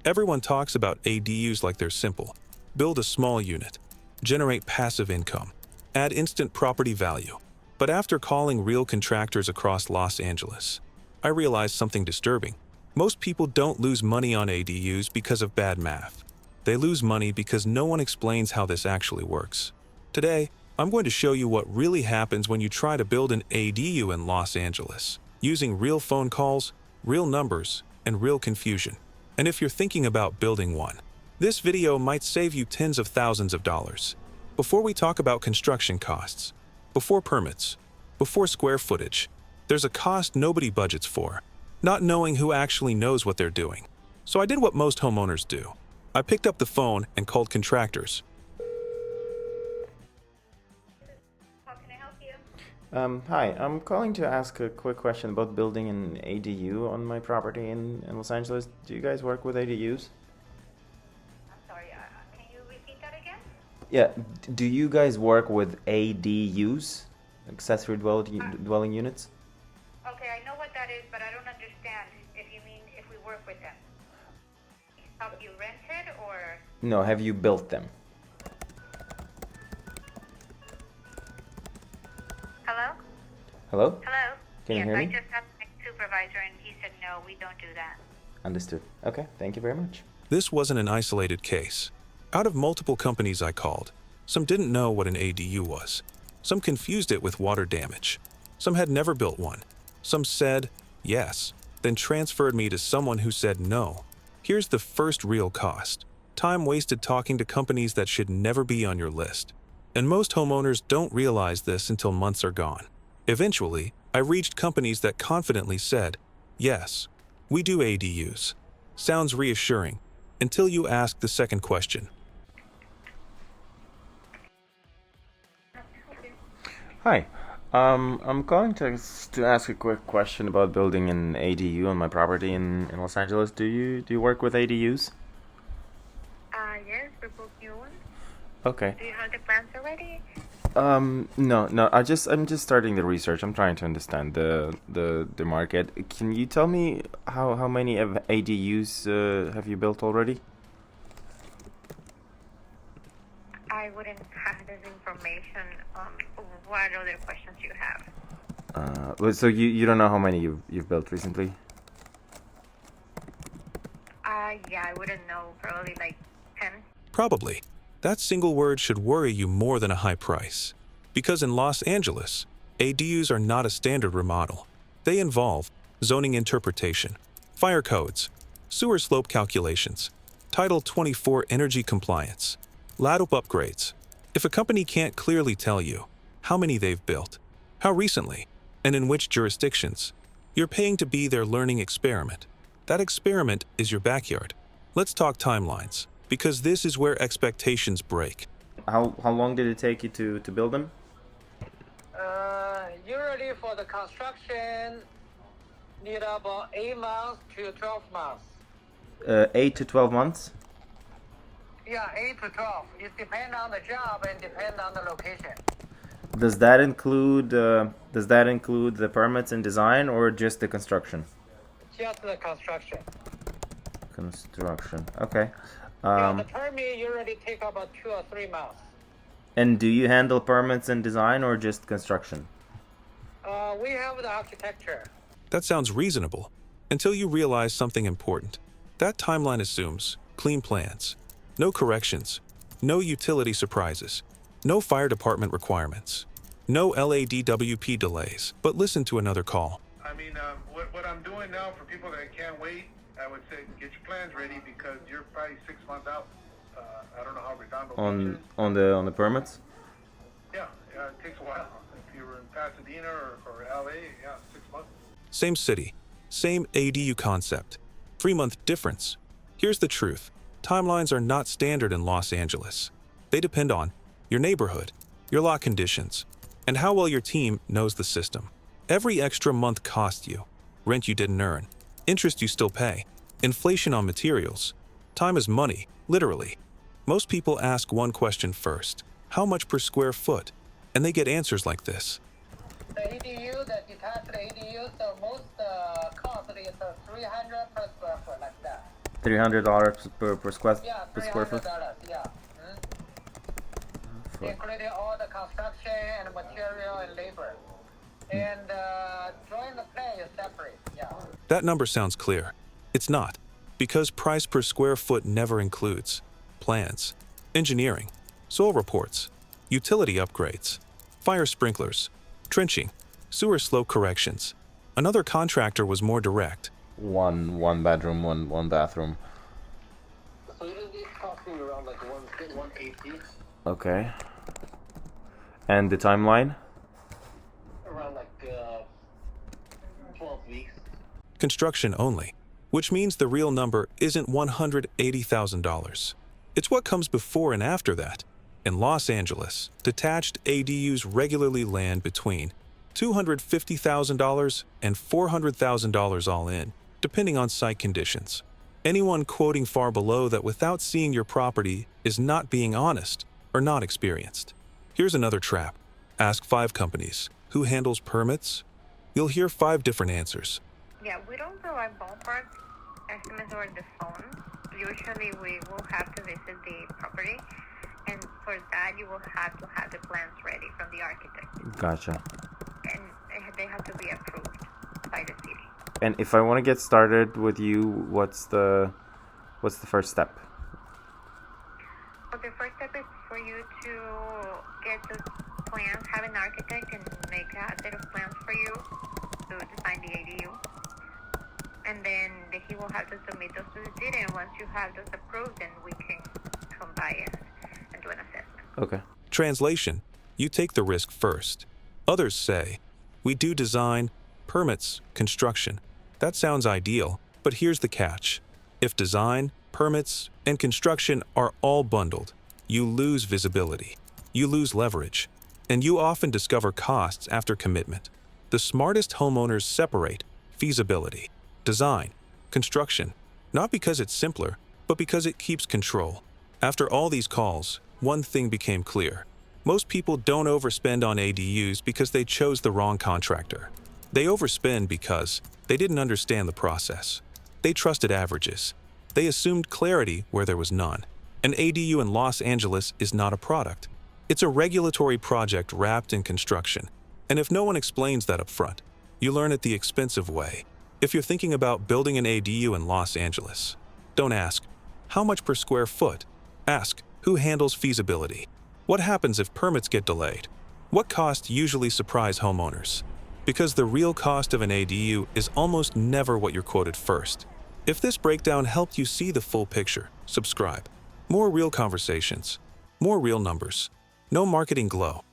Everyone talks about ADUs like they're simple. Build a small unit, generate passive income, add instant property value. But after calling real contractors across Los Angeles, I realized something disturbing. Most people don't lose money on ADUs because of bad math. They lose money because no one explains how this actually works. Today, I'm going to show you what really happens when you try to build an ADU in Los Angeles, using real phone calls, real numbers, and real confusion. And if you're thinking about building one, this video might save you tens of thousands of dollars. Before we talk about construction costs, before permits, before square footage, there's a cost nobody budgets for, not knowing who actually knows what they're doing. So I did what most homeowners do. I picked up the phone and called Contractors. How can I help you? Hi, I'm calling to ask a quick question about building an ADU on my property in Los Angeles. Do you guys work with ADUs? I'm sorry, can you repeat that again? Yeah, do you guys work with ADUs, accessory dwelling units? Okay, I know what that is, but I don't understand if you mean if we work with them. Help you rent it or? No, have you built them? Hello? Hello? Hello? Can you yes, hear me? I just asked my supervisor and he said no, we don't do that. Understood. Okay, thank you very much. This wasn't an isolated case. Out of multiple companies I called, some didn't know what an ADU was. Some confused it with water damage. Some had never built one. Some said yes, then transferred me to someone who said no. Here's the first real cost: time wasted talking to companies that should never be on your list. And most homeowners don't realize this until months are gone. Eventually, I reached companies that confidently said, yes, we do ADUs. Sounds reassuring, until you ask the second question. Hi, I'm calling to ask a quick question about building an ADU on my property in Los Angeles. Do you work with ADUs? Yes, we booked new ones. Okay. Do you have the plans already? No. I'm just starting the research. I'm trying to understand the market. Can you tell me how many of ADUs have you built already? I wouldn't have this information. What other questions you have? So you don't know how many you've built recently? Yeah, I wouldn't know. Probably like 10. Probably. That single word should worry you more than a high price. Because in Los Angeles, ADUs are not a standard remodel. They involve zoning interpretation, fire codes, sewer slope calculations, Title 24 energy compliance, ladder upgrades. If a company can't clearly tell you how many they've built, how recently, and in which jurisdictions, you're paying to be their learning experiment. That experiment is your backyard. Let's talk timelines, because this is where expectations break. How long did it take you to build them? Usually for the construction, need about 8 months to 12 months. 8 to 12 months? Yeah, 8 to 12. It depends on the job and depends on the location. Does that include the permits and design, or just the construction? Just the construction. Construction. Okay. The permit usually take about 2 or 3 months. And do you handle permits and design, or just construction? We have the architecture. That sounds reasonable, until you realize something important. That timeline assumes clean plans, no corrections, no utility surprises, no fire department requirements, no LADWP delays. But listen to another call. I mean, what I'm doing now for people that can't wait, I would say get your plans ready because you're probably 6 months out. I don't know how Redondo On the permits? Yeah, it takes a while. If you're in Pasadena or LA, 6 months. Same city, same ADU concept, 3-month difference. Here's the truth. Timelines are not standard in Los Angeles. They depend on your neighborhood, your lot conditions, and how well your team knows the system. Every extra month costs you. Rent you didn't earn. Interest you still pay. Inflation on materials. Time is money, literally. Most people ask one question first. How much per square foot? And they get answers like this. The ADU, the detached ADU, so most cost is 300 per square foot, like that. $300 per square Yeah, per square $300. foot. Yeah. Including all the construction and material and labor. And drawing the plan is separate. Yeah. That number sounds clear. It's not, because price per square foot never includes plans, engineering, soil reports, utility upgrades, fire sprinklers, trenching, sewer slope corrections. Another contractor was more direct. One bedroom, one bathroom. So it is costing around like 180. Okay. And the timeline? Around like 12 weeks. Construction only, which means the real number isn't $180,000. It's what comes before and after that. In Los Angeles, detached ADUs regularly land between $250,000 and $400,000 all in, depending on site conditions. Anyone quoting far below that without seeing your property is not being honest or not experienced. Here's another trap. Ask 5 companies, who handles permits? You'll hear 5 different answers. Yeah, we don't provide ballpark estimates over the phone. Usually we will have to visit the property, and for that you will have to have the plans ready from the architect. Gotcha. And they have to be approved by the city. And if I want to get started with you, what's the first step? Well, the first step is for you to get the plans, have an architect and make a set of plans for you to design the ADU. And then he will have to submit those to the city, and once you have those approved, then we can come by and do an assessment. Okay. Translation: you take the risk first. Others say, we do design, permits, construction. That sounds ideal, but here's the catch. If design, permits, and construction are all bundled, you lose visibility, you lose leverage, and you often discover costs after commitment. The smartest homeowners separate feasibility, design, construction, not because it's simpler, but because it keeps control. After all these calls, one thing became clear. Most people don't overspend on ADUs because they chose the wrong contractor. They overspend because they didn't understand the process. They trusted averages. They assumed clarity where there was none. An ADU in Los Angeles is not a product. It's a regulatory project wrapped in construction. And if no one explains that up front, you learn it the expensive way. If you're thinking about building an ADU in Los Angeles, don't ask, how much per square foot? Ask, who handles feasibility? What happens if permits get delayed? What costs usually surprise homeowners? Because the real cost of an ADU is almost never what you're quoted first. If this breakdown helped you see the full picture, subscribe. More real conversations, more real numbers, no marketing glow.